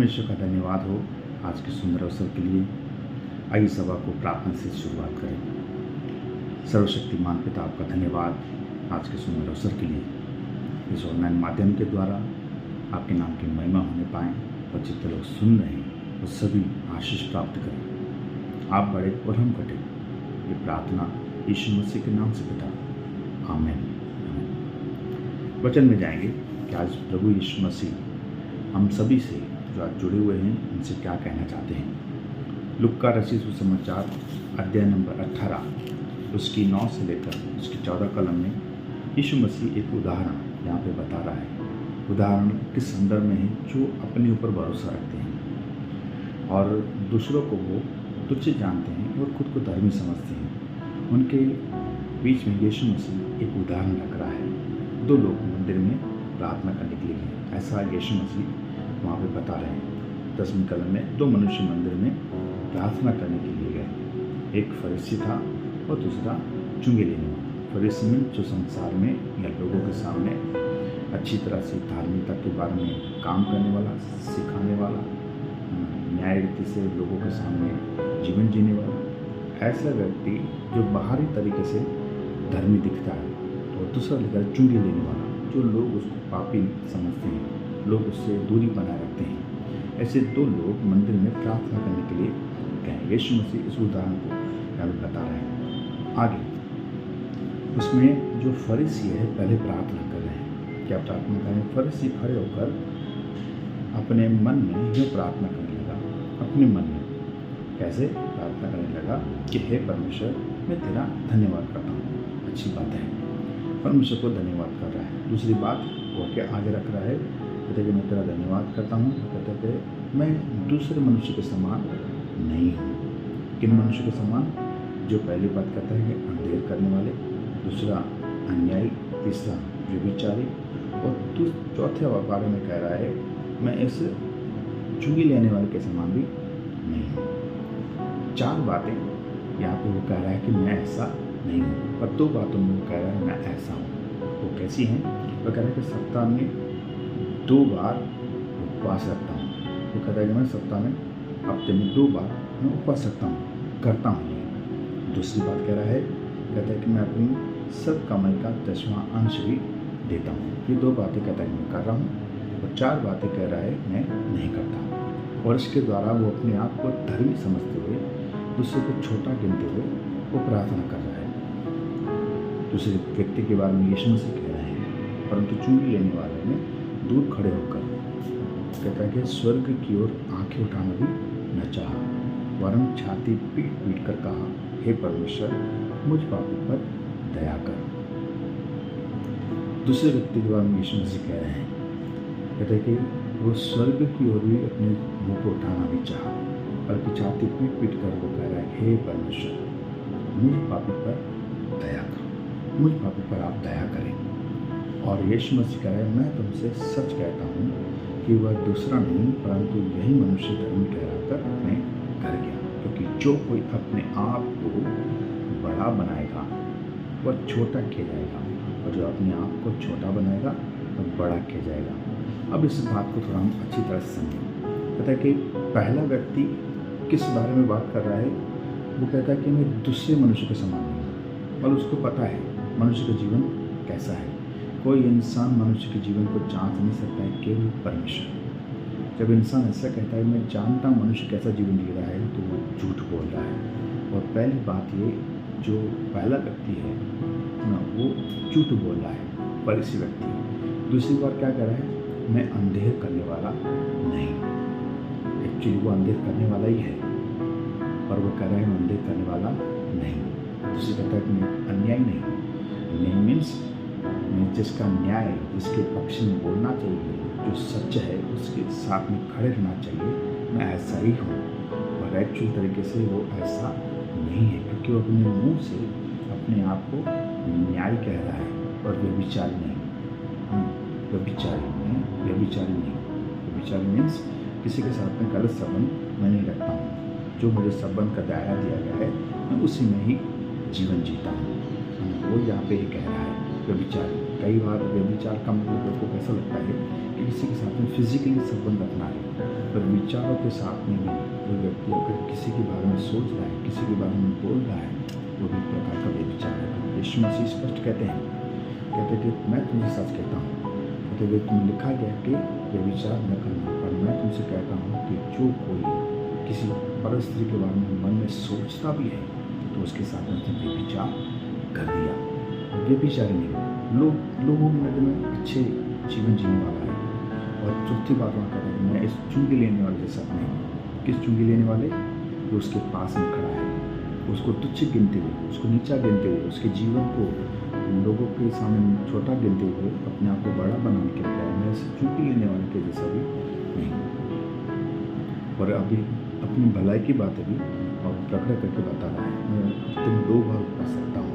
परमेश्वर का धन्यवाद हो आज के सुंदर अवसर के लिए। आइए सभा को प्रार्थना से शुरुआत करें। सर्वशक्तिमान पिता, आपका धन्यवाद आज के सुंदर अवसर के लिए। इस ऑनलाइन माध्यम के द्वारा आपके नाम की महिमा होने पाएँ और जितने लोग सुन रहे हैं वो सभी आशीष प्राप्त करें। आप बड़े और हम घटे, ये प्रार्थना यीशु मसीह के नाम से पिता, आमीन। वचन में जाएंगे कि आज प्रभु यीशु मसीह हम सभी से जो आज जुड़े हुए हैं उनसे क्या कहना चाहते हैं। लूका रचित सुसमाचार अध्याय नंबर 18 उसकी 9 से लेकर उसकी 14 कलम में यीशु मसीह एक उदाहरण यहाँ पे बता रहा है। उदाहरण किस संदर्भ में है? जो अपने ऊपर भरोसा रखते हैं और दूसरों को वो तुच्छ जानते हैं और खुद को धर्मी समझते हैं, उनके बीच में यीशु मसीह एक उदाहरण रख रहा है। 2 लोग मंदिर में प्रार्थना करने के लिए गए, ऐसा यीशु मसीह वहाँ पे बता रहे हैं। 10वीं कलम में 2 मनुष्य मंदिर में प्रार्थना करने के लिए गए, एक फरीसी था और दूसरा चुंगी लेने वाला। फरीसी में जो संसार में या लोगों के सामने अच्छी तरह से धार्मिकता के बारे में काम करने वाला, सिखाने वाला, न्याय रीति से लोगों के सामने जीवन जीने वाला, ऐसा व्यक्ति जो बाहरी तरीके से धर्मी दिखता है। और दूसरा लेकर चुंगी लेने वाला, जो लोग उसको पापी समझते हैं, लोग उससे दूरी बनाए रखते हैं। ऐसे 2 लोग मंदिर में प्रार्थना करने के लिए गए। यीशु मसीह इस उदाहरण को यहाँ बता रहे हैं। आगे उसमें जो फरीसी है पहले प्रार्थना कर रहे हैं। क्या प्रार्थना करें? फरीसी खड़े होकर अपने मन में यह प्रार्थना करने लगा। अपने मन में कैसे प्रार्थना करने लगा कि हे परमेश्वर, मैं तेरा धन्यवाद करता हूँ। अच्छी बात है, परमेश्वर को धन्यवाद कर रहा है। दूसरी बात वो क्या आगे रख रहा है? कहते कि मैं तेरा धन्यवाद करता हूँ। कहते कि मैं दूसरे मनुष्य के समान नहीं हूँ। किन मनुष्य के समान? जो पहली बात कहता है कि अंधेर करने वाले, दूसरा अन्यायी, तीसरा व्यभिचारी और चौथे बारे में कह रहा है मैं इस चुंगी लेने वाले के समान भी नहीं हूँ। 4 बातें यहाँ पे वो कह रहा है कि मैं ऐसा नहीं हूँ, पर 2 बातों में वो कह रहा है मैं ऐसा हूँ। वो कैसी हैं? वो कह रहा है कि सप्ताह में 2 बार उपवास रखता हूँ। वो कहता है कि मैं सप्ताह में हफ्ते में 2 बार मैं उपवास रखता हूँ, करता हूँ। दूसरी बात कह रहा है, कहता है कि मैं अपनी सब कमाई का 10वां अंश भी देता हूँ। ये 2 बातें कहता है मैं कर रहा हूँ, और 4 बातें कह रहा है मैं नहीं करता। और इसके द्वारा वो अपने आप को धर्मी समझते हुए, दूसरे को छोटा गिनते हुए वो प्रार्थना कर रहा है। दूसरे व्यक्ति के बारे में यीशु मसीह कह रहे हैं, परंतु चुंगी लेने वाले ने दूर खड़े होकर कहता है कि स्वर्ग की ओर आंखें उठाना भी न चाहा, वरन छाती पीट पीट कर कहा, हे परमेश्वर, मुझ पापी पर दया कर। दूसरे व्यक्ति के बारे में यीशु मसीह कह रहे हैं, कहते हैं कि वो स्वर्ग की ओर भी अपने मुंह को उठाना भी चाहा, बल्कि छाती पीट पीट कर वो कह रहा है, हे परमेश्वर, मुझ पापी पर दया कर, मुझ पापी पर आप दया करें। और यीशु मसीह कह रहा है मैं तुमसे सच कहता हूँ कि वह दूसरा नहीं परंतु यही मनुष्य धर्मी ठहराकर अपने घर गया, क्योंकि जो कोई अपने आप को बड़ा बनाएगा वह छोटा किया जाएगा, और जो अपने आप को छोटा बनाएगा वह बड़ा किया जाएगा। अब इस बात को थोड़ा हम अच्छी तरह से समझें। कहता है कि पहला व्यक्ति किस बारे में बात कर रहा है? वो कहता है कि मैं दूसरे मनुष्य के समान नहीं हूँ, और उसको पता है मनुष्य का जीवन कैसा है। कोई इंसान मनुष्य के जीवन को जांच नहीं सकता है, केवल परमेश्वर। जब इंसान ऐसा कहता है मैं जानता हूँ मनुष्य कैसा जीवन जी रहा है, तो वो झूठ बोल रहा है। और पहली बात ये, जो पहला व्यक्ति है ना, वो झूठ बोल रहा है, फरीसी व्यक्ति। दूसरी बार क्या कह रहा है? मैं अंधेर करने वाला नहीं। एक्चुअली वो अंधेर करने वाला ही है, पर वो कह रहा है मैं अंधेर करने वाला नहीं। दूसरी कहता है कि मैं अन्याय नहीं। अन्याय मीन्स जिसका न्याय, जिसके पक्ष में बोलना चाहिए, जो सच है उसके साथ में खड़े रहना चाहिए, मैं ऐसा ही हूँ। और एक्चुअल तरीके से वो ऐसा नहीं है, क्योंकि वो अपने मुंह से अपने आप को न्याय कह रहा है, और व्यभिचारी नहीं। व्यभिचारी मीन्स किसी के साथ में गलत संबंध मैं नहीं रखता हूँ। जो मुझे संबंध का दायरा दिया गया है मैं उसी में ही जीवन जीता हूँ। वो यहाँ पे ही कह रहा है व्यभिचारी। कई बार व्यभिचार का मतलब को कैसा लगता है कि किसी के साथ में फिजिकली संबंध रखना है, पर विचारों के साथ में भी वो व्यक्ति अगर किसी के बारे में सोच रहा है, किसी के बारे में बोल रहा है, वो भी एक प्रकार का व्यभिचार है। तो यीशु मसीह स्पष्ट कहते हैं कि मैं तुमसे सच कहता हूँ, कहते हुए तुम्हें लिखा गया कि व्यभिचार न करना, पर मैं तुमसे कहता हूँ कि जो कोई किसी पर स्त्री के बारे में मन में सोचता भी है तो उसके साथ में उसने व्यभिचार कर दिया। व्यभिचारी नहीं, लोगों की नज़र में अच्छे जीवन जीने वाला है। और चौथी बात वहाँ कहता है, मैं इस चुंगी लेने वाले के साथ नहीं। किस चुंगी लेने वाले? जो उसके पास में खड़ा है, उसको तुच्छ गिनते हुए, उसको नीचा गिनते हुए, उसके जीवन को लोगों के सामने छोटा गिनते हुए अपने आप को बड़ा बनाने के लिए मैं इस चुंगी लेने वाले के जैसा भी नहीं। और अभी अपनी भलाई की बात अभी और प्रकट करके बता रहा है, मैं हफ्ते में 2 बार उपवास रखता हूँ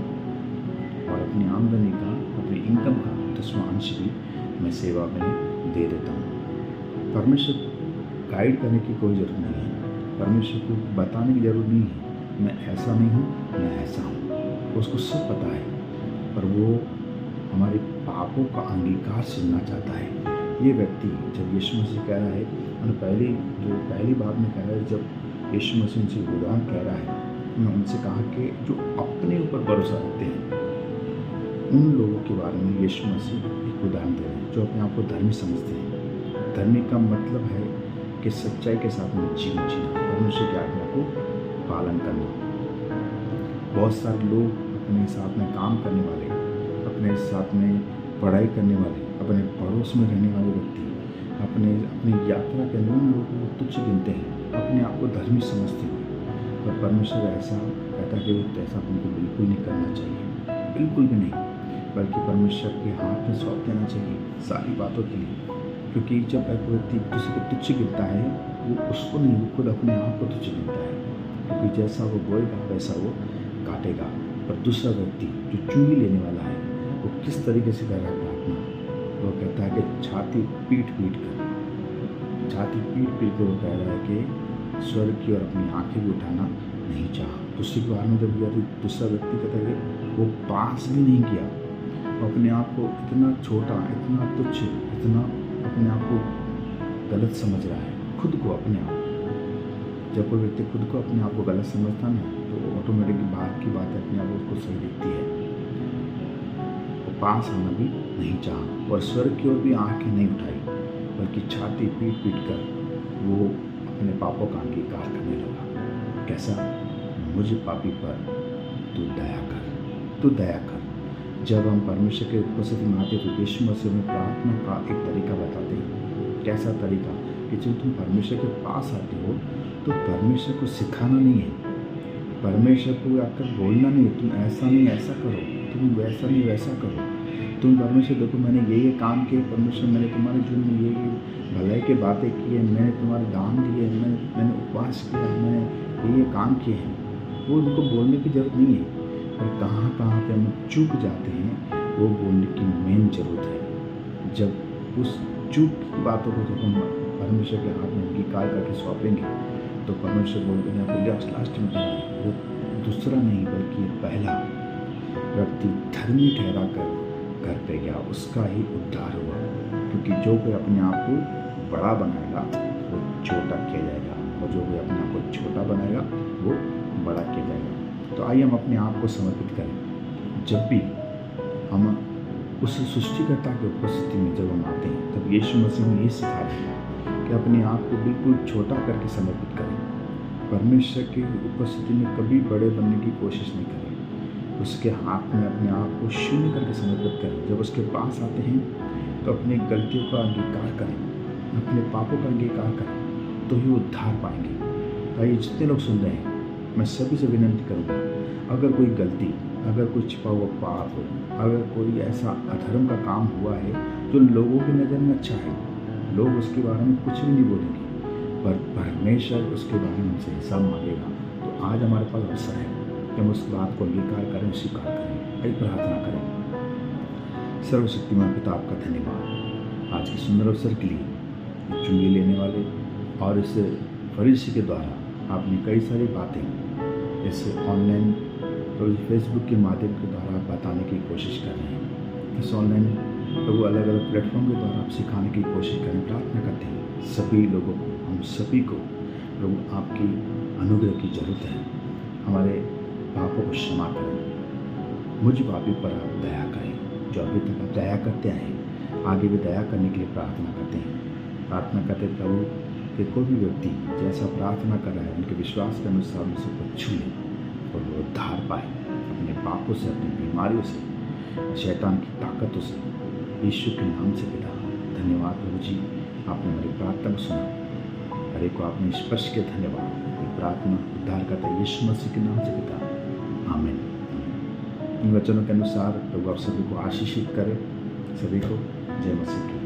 और अपनी आमदनी का, अपनी इनकम का 10वां अंश भी मैं सेवा में दे देता हूँ। परमेश्वर गाइड करने की कोई ज़रूरत नहीं है, परमेश्वर को बताने की ज़रूरत नहीं है मैं ऐसा नहीं हूँ, मैं ऐसा हूँ। उसको सब पता है, पर वो हमारे पापों का अंगीकार सुनना चाहता है। ये व्यक्ति जब यीशु मसीह कह रहा है, पहली बात में कह रहा है, जब यीशु मसीह उनसे उदाहरण कह रहा है, उन्होंने उनसे कहा कि जो अपने ऊपर भरोसा रखते हैं उन लोगों के बारे में यीशु मसीह एक उदाहरण दे रहे हैं, जो अपने आप को धर्मी समझते हैं। धर्मी का मतलब है कि सच्चाई के साथ में जीवन जीना, परमेश्वर की आज्ञा को पालन करना। बहुत सारे लोग अपने साथ में काम करने वाले, अपने साथ में पढ़ाई करने वाले, अपने पड़ोस में रहने वाले व्यक्ति अपनी यात्रा के अंदर उन लोगों को तुच्छ गिनते हैं, अपने आप को धर्मी समझते हैं। पर परमेश्वर ऐसा कहता है कि ऐसा तुमको बिल्कुल नहीं करना चाहिए, बिल्कुल भी नहीं, बल्कि परमेश्वर के हाथ में सौंप देना चाहिए सारी बातों के लिए। क्योंकि जब एक व्यक्ति किसी को तुच्छ गिनता है, वो उसको नहीं, वो खुद अपने आप को तुच्छ गिनता है, क्योंकि जैसा वो बोएगा वैसा वो काटेगा। पर दूसरा व्यक्ति जो चुंगी लेने वाला है, वो किस तरीके से कर रहा है प्रार्थना? वो कहता है कि छाती पीट पीट कर वो कह रहा है कि स्वर्ग की और अपनी आंखें भी उठाना नहीं चाहा। दूसरी बार में जब दूसरा व्यक्ति कहता है कि वो पास भी नहीं किया, अपने आप को इतना छोटा, इतना तुच्छ, इतना अपने आप को गलत समझ रहा है, खुद को अपने आप। जब कोई व्यक्ति खुद को अपने आप को गलत समझता है तो ऑटोमेटिकली बाहर की बात अपने आप उसको सही दिखती है। वो पास आना भी नहीं चाहा और स्वर्ग की ओर भी आंखें नहीं उठाई, बल्कि छाती पीट पीट कर वो अपने पापों का अंगीकार करने लगा। कैसा? मुझे पापी पर तू दया कर। जब हम परमेश्वर के उपस्थिति में आते तो यीशु मसीह में प्रार्थना का एक तरीका बताते हैं। कैसा तरीका? कि जब तुम परमेश्वर के पास आते हो तो परमेश्वर को सिखाना नहीं है, परमेश्वर को आकर बोलना नहीं है, तुम ऐसा नहीं ऐसा करो, तुम वैसा नहीं वैसा करो। तुम परमेश्वर देखो मैंने ये काम किए, परमेश्वर मैंने तुम्हारे जीवन में ये भलाई की बातें की है, मैंने तुम्हारे दान दिए, मैंने उपवास किया, मैंने ये काम किए हैं। वो उनको बोलने की जरूरत नहीं है। और कहाँ पे हम चूक जाते हैं, वो बोलने की मेन ज़रूरत है। जब उस चूक की बातों को जब हम परमेश्वर के हाथ में अंगीकार करके सौंपेंगे तो परमेश्वर बोलते हैं आपको लास्ट में वो दूसरा नहीं बल्कि पहला व्यक्ति धर्मी ठहरा कर घर पे गया, उसका ही उद्धार हुआ। क्योंकि जो कोई अपने आप को बड़ा बनाएगा वो छोटा किया जाएगा, और जो कोई अपने आप को छोटा बनाएगा वो बड़ा किया जाएगा। तो आइए हम अपने आप को समर्पित करें। जब भी हम उस सृष्टिकर्ता की उपस्थिति में जब हम आते हैं तब यीशु मसीह ने ये सिखा दिया कि अपने आप को बिल्कुल छोटा करके समर्पित करें। परमेश्वर की उपस्थिति में कभी बड़े बनने की कोशिश नहीं करें, उसके हाथ में अपने आप को शून्य करके समर्पित करें। जब उसके पास आते हैं तो अपनी गलतियों का अंगीकार करें, अपने पापों का अंगीकार करें, तो ही उद्धार पाएंगे। भाई जितने लोग सुन रहे हैं, मैं सभी से विनती करूँगा, अगर कोई गलती, अगर कोई छिपा हुआ पाप हो, अगर कोई ऐसा अधर्म का काम हुआ है जो लोगों की नज़र में अच्छा है, लोग उसके बारे में कुछ भी नहीं बोलेंगे, पर परमेश्वर उसके बारे में हमसे हिसाब मांगेगा। तो आज हमारे पास अवसर है कि हम उस बात को अंगीकार करें, स्वीकार करें, आइए प्रार्थना करें। सर्वशक्तिमान पिता, आपका धन्यवाद आज के सुंदर अवसर के लिए। चुंगी लेने वाले और इस फरीसी के द्वारा आपने कई सारी बातें इस ऑनलाइन फेसबुक के माध्यम के द्वारा आप बताने की कोशिश कर रहे हैं। इस ऑनलाइन वो अलग अलग प्लेटफॉर्म के द्वारा आप सिखाने की कोशिश करें, प्रार्थना करते हैं सभी लोगों को हम प्रभु सभी को प्रभु आपकी अनुग्रह की जरूरत है। हमारे पापों को क्षमा करें, मुझ पापी पर आप दया करें। जो अभी तक आप दया करते आए, आगे भी दया करने के लिए प्रार्थना करते हैं। प्रार्थना करते प्रभु कि कोई भी व्यक्ति जैसा प्रार्थना कर रहा है उनके विश्वास के अनुसार उनसे कुछ छू ले और वो उद्धार पाए अपने पापों से, अपनी बीमारियों से, शैतान की ताकतों से। यीशु के नाम से पिता धन्यवाद प्रभु जी, आपने हमारी प्रार्थना को सुना, हर एक को आपने स्पर्श किया। धन्यवाद। ये प्रार्थना उद्धार करता यीशु मसीह के नाम से पिता, आमीन। इन वचनों के अनुसार प्रभु आप सभी को आशीषित करे। सभी को जय मसीह की।